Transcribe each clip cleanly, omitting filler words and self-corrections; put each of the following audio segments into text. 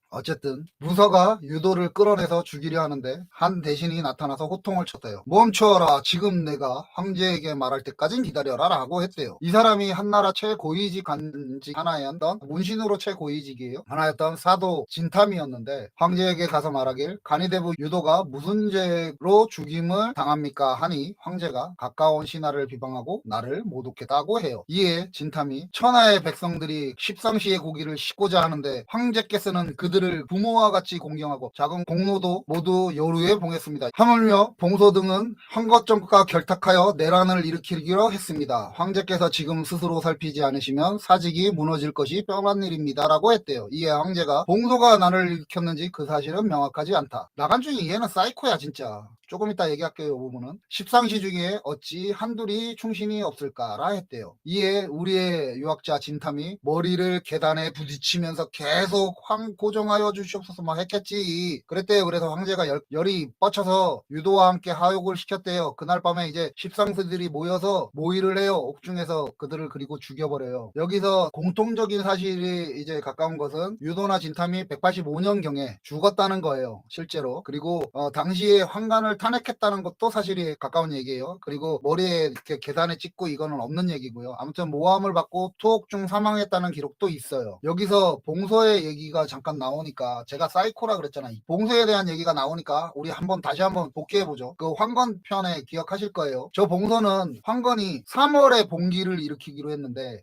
어쨌든 무서가 유도를 끌어내서 죽이려 하는데 한 대신이 나타나서 호통을 쳤대요. 멈춰라. 지금 내가 황제에게 말할 때까진 기다려라 라고 했대요. 이 사람이 한나라 최고위직 간직 하나였던 문신으로 최고위직이에요. 하나였던 사도 진탐이었는데 황제에게 가서 말하길 간이대부 유도가 무슨 죄로 죽임을 당합니까 하니 황제가 가까운 신하를 비방하고 나를 모독했다고 해요. 이에 진탐이 천하의 백성들이 십상시의 고기를 씻고자 하는데 황제께서는 그들을 부모와 같이 공경하고 작은 공로도 모두 요루에 봉했습니다. 하물며 봉소 등은 황거점과 결탁하여 내란을 일으키기로 했습니다. 황제께서 지금 스스로 살피지 않으시면 사직이 무너질 것이 뻔한 일입니다 라고 했대요. 이에 황제가 봉소가 나를 일으켰는지 그 사실은 명확하지 않다. 나간중이 얘는 사이코야 진짜. 조금 이따 얘기할게요. 이 부분은 십상시 중에 어찌 한둘이 충신이 없을까라 했대요. 이에 우리의 유학자 진탐이 머리를 계단에 부딪히면서 계속 고정하여 주시옵소서 막 했겠지. 그랬대요. 그래서 황제가 열이 뻗쳐서 유도와 함께 하욕을 시켰대요. 그날 밤에 이제 십상수들이 모여서 모의를 해요. 옥중에서 그들을 그리고 죽여버려요. 여기서 공통적인 사실이 이제 가까운 것은 유도나 진탐이 185년경에 죽었다는 거예요. 실제로. 그리고 당시에 황간을 탄핵했다는 것도 사실이 가까운 얘기예요. 그리고 머리에 이렇게 계단에 찍고 이거는 없는 얘기고요. 아무튼 모함을 받고 투옥 중 사망했다는 기록도 있어요. 여기서 봉서의 얘기가 잠깐 나오니까 제가 사이코라 그랬잖아요. 봉서에 대한 얘기가 나오니까 우리 다시 한번 복귀해보죠. 그 황건 편에 기억하실 거예요. 저 봉서는 황건이 3월에 봉기를 일으키기로 했는데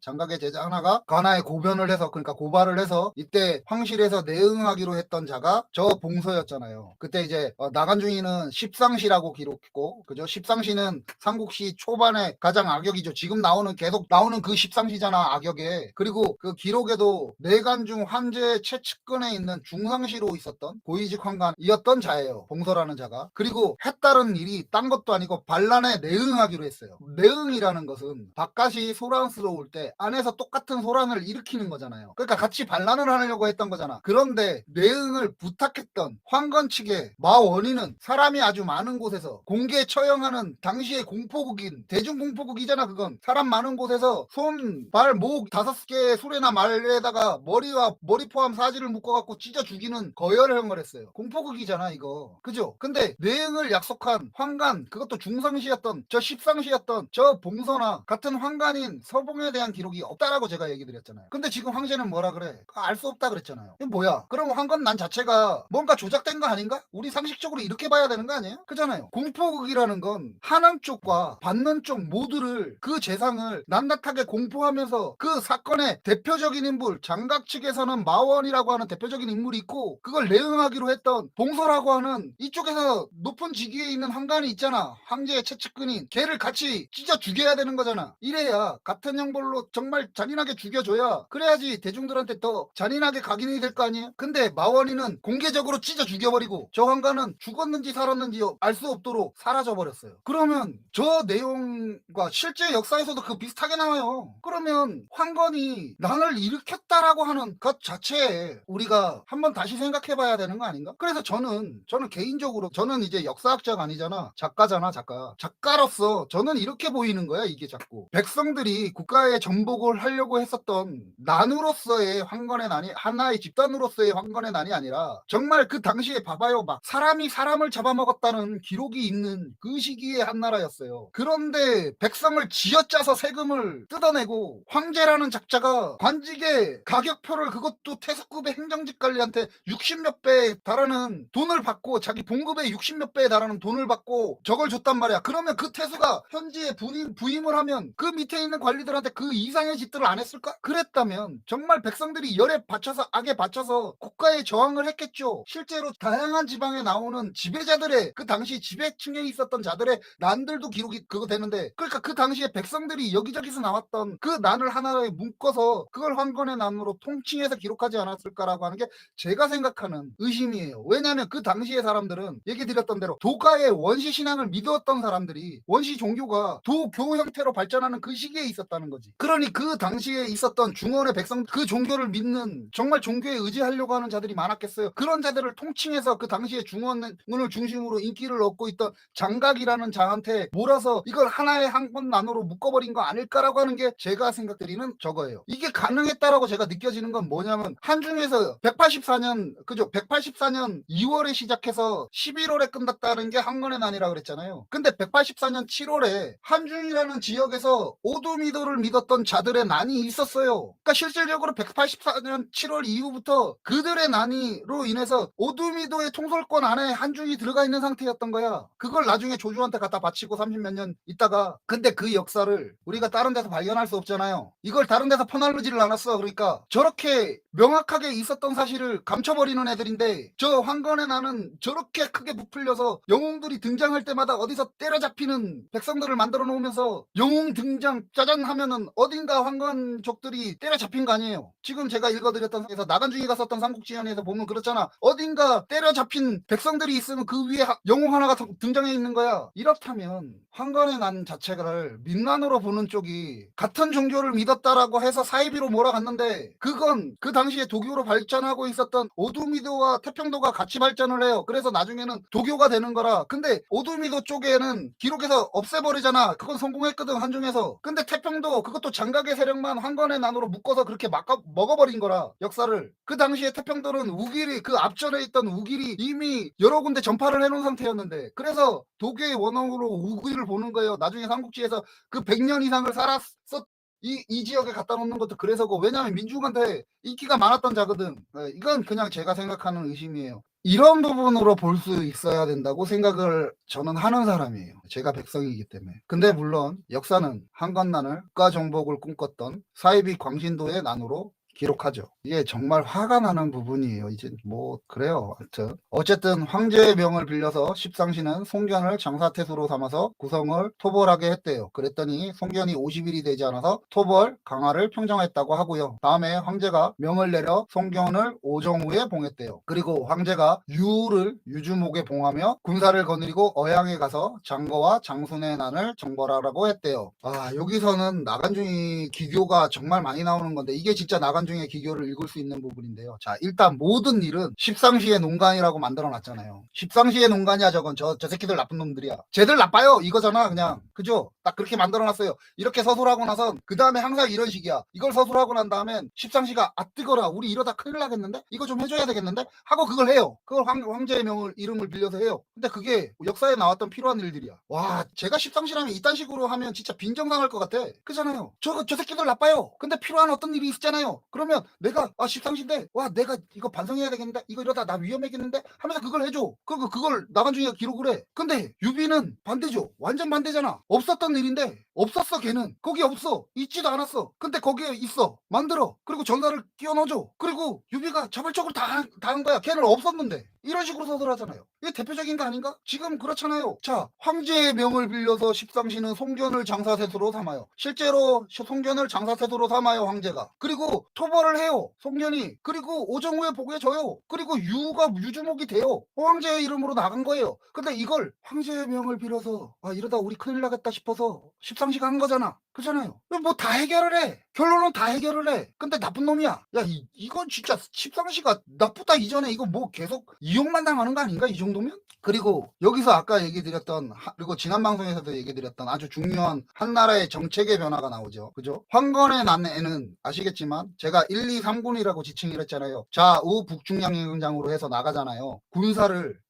장각의 제자 하나가 관아에 고변을 해서 그러니까 고발을 해서 이때 황실에서 내응하기로 했던 자가 저 봉서였잖아요. 그때 이제 나간중이는 십상시라고 기록했고 그죠? 십상시는 삼국시 초반에 가장 악역이죠. 지금 계속 나오는 그 십상시잖아 악역에. 그리고 그 기록에도 내간중 황제 최측근에 있는 중상시로 있었던 고위직 황관이었던 자예요. 봉서라는 자가. 그리고 했다는 일이 딴 것도 아니고 반란에 내응하기로 했어요. 내응이라는 것은 바깥이 소란스러울 때 안에서 똑같은 소란을 일으키는 거잖아요. 그러니까 같이 반란을 하려고 했던 거잖아. 그런데 내응을 부탁했던 황건 측의 마원희는 사람이 아주 많은 곳에서 공개 처형하는 당시의 공포국인 대중공포국이잖아. 그건 사람 많은 곳에서 손, 발, 목 5개의 수레나 말에다가 머리 포함 사지를 묶어갖고 찢어 죽이는 거열을 한 거랬어요. 공포국이잖아 이거. 그죠? 근데 내응을 약속한 황간, 그것도 중상시였던 저 십상시였던 저 봉서나 같은 황간인 서봉에 대한 기록이 없다라고 제가 얘기 드렸잖아요. 근데 지금 황제는 뭐라 그래? 알 수 없다 그랬잖아요. 이게 뭐야? 그럼 황건난 자체가 뭔가 조작된 거 아닌가? 우리 상식적으로 이렇게 봐야 되는 거 아니에요? 그잖아요. 공포극이라는 건 하는 쪽과 받는 쪽 모두를 그 재상을 낱낱하게 공포하면서 그 사건의 대표적인 인물 장각 측에서는 마원이라고 하는 대표적인 인물이 있고 그걸 내응하기로 했던 봉서라고 하는 이쪽에서 높은 직위에 있는 황간이 있잖아. 황제의 최측근인 걔를 같이 찢어 죽여야 되는 거잖아. 이래야 같은 형벌로 정말 잔인하게 죽여줘야 그래야지 대중들한테 더 잔인하게 각인이 될 거 아니에요? 근데 마원이는 공개적으로 찢어 죽여버리고 저 황간은 죽었는지 살았는지 알 수 없도록 사라져버렸어요. 그러면 저 내용과 실제 역사에서도 그 비슷하게 나와요. 그러면 황건이 난을 일으켰다라고 하는 것 자체에 우리가 한번 다시 생각해봐야 되는 거 아닌가? 그래서 저는 개인적으로 저는 이제 역사학자가 아니잖아. 작가잖아 작가. 작가로서 저는 이렇게 보이는 거야. 이게 자꾸 백성들이 국가의 정복을 하려고 했었던 난으로서의 황건의 난이 하나의 집단으로서의 황건의 난이 아니라 정말 그 당시에 봐봐요. 막 사람이 사람을 잡아먹었다는 기록이 있는 그 시기의 한나라였어요. 그런데 백성을 쥐어짜서 세금을 뜯어내고 황제라는 작자가 관직의 가격표를 그것도 태석급의 행정직 관리한테 60몇 배에 달하는 돈을 받고 자기 봉급의 60몇 배에 달하는 돈을 받고 저걸 줬단 말이야. 그러면 그 태수가 현지에 부임을 하면 그 밑에 있는 관리들한테 그 이상의 짓들을 안 했을까? 그랬다면 정말 백성들이 열에 받쳐서 악에 받쳐서 국가에 저항을 했겠죠. 실제로 다양한 지방에 나오는 지배자들의 그 당시 지배층에 있었던 자들의 난들도 기록이 그거 되는데 그러니까 그 당시에 백성들이 여기저기서 나왔던 그 난을 하나에 묶어서 그걸 황건의 난으로 통칭해서 기록하지 않았을까라고 하는 게 제가 생각하는 의심이에요. 왜냐하면 그 당시의 사람들은 얘기 드렸던 대로 도가의 원시 신앙을 믿었던 사람들이 원시 종교가 도교 형태로 발전하는 그 시기에 있었다는 거지. 그러니 그 당시에 있었던 중원의 백성 그 종교를 믿는 정말 종교에 의지하려고 하는 자들이 많았겠어요. 그런 자들을 통칭해서 그 당시에 중원은 장군을 중심으로 인기를 얻고 있던 장각이라는 장한테 몰아서 이걸 하나의 한권난으로 묶어버린 거 아닐까라고 하는 게 제가 생각드리는 저거예요. 이게 가능했다라고 제가 느껴지는 건 뭐냐면 한중에서 184년 그죠? 184년 2월에 시작해서 11월에 끝났다는 게 한권의 난이라 그랬잖아요. 근데 184년 7월에 한중이라는 지역에서 오도미도를 믿었던 자들의 난이 있었어요. 그러니까 실질적으로 184년 7월 이후부터 그들의 난이로 인해서 오도미도의 통솔권 안에 한중이 들어가 있는 상태였던 거야. 그걸 나중에 조주한테 갖다 바치고 30몇 년 있다가 근데 그 역사를 우리가 다른 데서 발견할 수 없잖아요. 이걸 다른 데서 퍼날르지를 않았어. 그러니까 저렇게 명확하게 있었던 사실을 감춰버리는 애들인데 저 황건의 난은 저렇게 크게 부풀려서 영웅들이 등장할 때마다 어디서 때려잡히는 백성들을 만들어 놓으면서 영웅 등장 짜잔 하면은 어딘가 황건족들이 때려잡힌 거 아니에요. 지금 제가 읽어드렸던 에서 나간중이가 썼던 삼국지연에서 보면 그렇잖아. 어딘가 때려잡힌 백성들이 있으면 그 위에 영웅 하나가 등장해 있는 거야. 이렇다면 황건의 난 자체를 민난으로 보는 쪽이 같은 종교를 믿었다라고 해서 사이비로 몰아갔는데 그건 그 당시에 도교로 발전하고 있었던 오두미도와 태평도가 같이 발전을 해요. 그래서 나중에는 도교가 되는 거라. 근데 오두미도 쪽에는 기록에서 없애버리잖아. 그건 성공했거든 한중에서. 근데 태평도 그것도 장각의 세력만 황건의 난으로 묶어서 그렇게 먹어버린 거라 역사를. 그 당시에 태평도는 우길이 그 앞전에 있던 우길이 이미 여러 군데 전파를 해놓은 상태였는데 그래서 도교의 원형으로 우길을 보는 거예요. 나중에 삼국지에서 그 100년 이상을 살았었 이 지역에 갖다 놓는 것도 그래서고 왜냐하면 민중한테 인기가 많았던 자거든. 이건 그냥 제가 생각하는 의심이에요. 이런 부분으로 볼 수 있어야 된다고 생각을 저는 하는 사람이에요. 제가 백성이기 때문에. 근데 물론 역사는 한건난을 국가정복을 꿈꿨던 사이비 광신도의 난으로 기록하죠. 이게 정말 화가 나는 부분이에요. 이제 뭐 그래요. 하여튼 어쨌든 황제의 명을 빌려서 십상시는 송견을 장사태수로 삼아서 구성을 토벌하게 했대요. 그랬더니 송견이 50일이 되지 않아서 토벌 강화를 평정했다고 하고요. 다음에 황제가 명을 내려 송견을 오정후에 봉했대요. 그리고 황제가 유를 유주목에 봉하며 군사를 거느리고 어양에 가서 장거와 장순의 난을 정벌하라고 했대요. 여기서는 나간중이 기교가 정말 많이 나오는 건데 이게 진짜 나간중의 기교를 읽을 수 있는 부분인데요. 자, 일단 모든 일은 십상시의 농간이라고 만들어 놨잖아요. 십상시의 농간이야 저건. 저 새끼들 나쁜 놈들이야. 쟤들 나빠요 이거잖아 그냥. 그죠? 딱 그렇게 만들어 놨어요. 이렇게 서술하고 나선 그 다음에 항상 이런 식이야. 이걸 서술하고 난 다음엔 십상시가 뜨거라 우리 이러다 큰일 나겠는데? 이거 좀 해줘야 되겠는데? 하고 그걸 해요. 그걸 황제의 이름을 빌려서 해요. 근데 그게 역사에 나왔던 필요한 일들이야. 와, 제가 십상시라면 이딴 식으로 하면 진짜 빈정당할 것 같아. 그잖아요. 저 새끼들 나빠요. 근데 필요한 어떤 일이 있잖아요. 그러면 내가 십상시인데 와 내가 이거 반성해야 되겠는데 이거 이러다 나 위험해겠는데 하면서 그걸 해줘. 그걸 나간중이가 기록을 해. 근데 유비는 반대죠. 완전 반대잖아. 없었던 일인데 없었어. 걔는 거기 없어. 있지도 않았어. 근데 거기에 있어. 만들어. 그리고 전사를 끼워 넣어줘. 그리고 유비가 자발적으로 다 한 거야. 걔는 없었는데. 이런 식으로 서술하잖아요. 이게 대표적인 거 아닌가? 지금 그렇잖아요. 자, 황제의 명을 빌려서 십상시는 송견을 장사세수로 삼아요. 실제로 송견을 장사세수로 삼아요, 황제가. 그리고 토벌을 해요, 송견이. 그리고 오정후에 보고해줘요. 그리고 유가 유주목이 돼요. 황제의 이름으로 나간 거예요. 근데 이걸 황제의 명을 빌어서 이러다 우리 큰일 나겠다 싶어서 십상시가 한 거잖아. 그잖아요. 뭐 다 해결을 해. 결론은 다 해결을 해. 근데 나쁜 놈이야. 야, 이건 진짜 십상시가 나쁘다 이전에 이거 뭐 계속 이용만 당하는 거 아닌가? 이 정도면? 그리고 여기서 아까 얘기 드렸던 그리고 지난 방송에서도 얘기 드렸던 아주 중요한 한나라의 정책의 변화가 나오죠. 그죠? 황건의 난에는 아시겠지만 제가 1, 2, 3군이라고 지칭을 했잖아요. 좌우 북중량행장으로 해서 나가잖아요.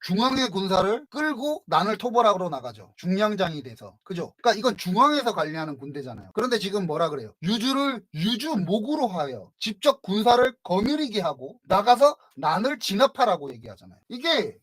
중앙의 군사를 끌고 난을 토벌하러 나가죠. 중량장이 돼서. 그죠? 그러니까 이건 중앙에서 관리하는 군대잖아요. 그런데 지금 뭐라 그래요? 유주를 유주목으로 하여 직접 군사를 거느리게 하고 나가서 난을 진압하라고 얘기하잖아요. 이게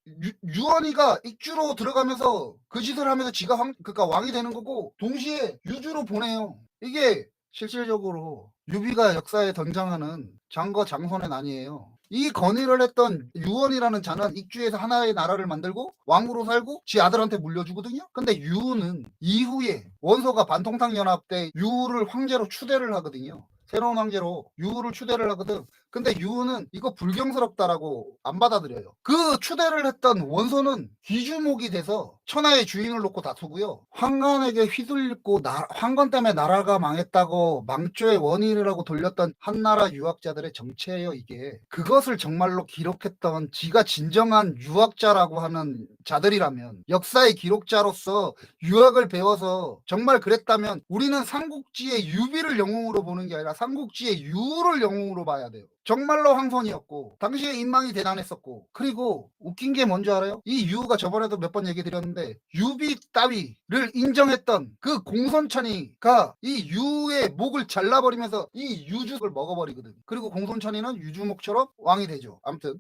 유언이가 익주로 들어가면서 그 짓을 하면서 지가 그러니까 왕이 되는 거고 동시에 유주로 보내요. 이게 실질적으로 유비가 역사에 등장하는 장거 장손의 난이에요. 이 건의를 했던 유언이라는 자는 익주에서 하나의 나라를 만들고 왕으로 살고 지 아들한테 물려주거든요. 근데 유는 이후에 원소가 반통탕 연합 때 유를 황제로 추대를 하거든요. 새로운 황제로 유를 추대를 하거든. 근데 유는 이거 불경스럽다라고 안 받아들여요. 그 추대를 했던 원소는 귀주목이 돼서 천하의 주인을 놓고 다투고요. 황건에게 휘둘리고 황건 때문에 나라가 망했다고 망조의 원인이라고 돌렸던 한나라 유학자들의 정체예요, 이게. 그것을 정말로 기록했던 지가 진정한 유학자라고 하는 자들이라면, 역사의 기록자로서 유학을 배워서 정말 그랬다면 우리는 삼국지의 유비를 영웅으로 보는 게 아니라 삼국지의 유를 영웅으로 봐야 돼요. 정말로 황선이었고 당시에 인망이 대단했었고, 그리고 웃긴 게 뭔지 알아요? 이 유가 저번에도 몇 번 얘기 드렸는데 유비 따위를 인정했던 그 공손천이가 이 유의 목을 잘라버리면서 이 유죽을 먹어버리거든. 그리고 공손천이는 유주목처럼 왕이 되죠. 아무튼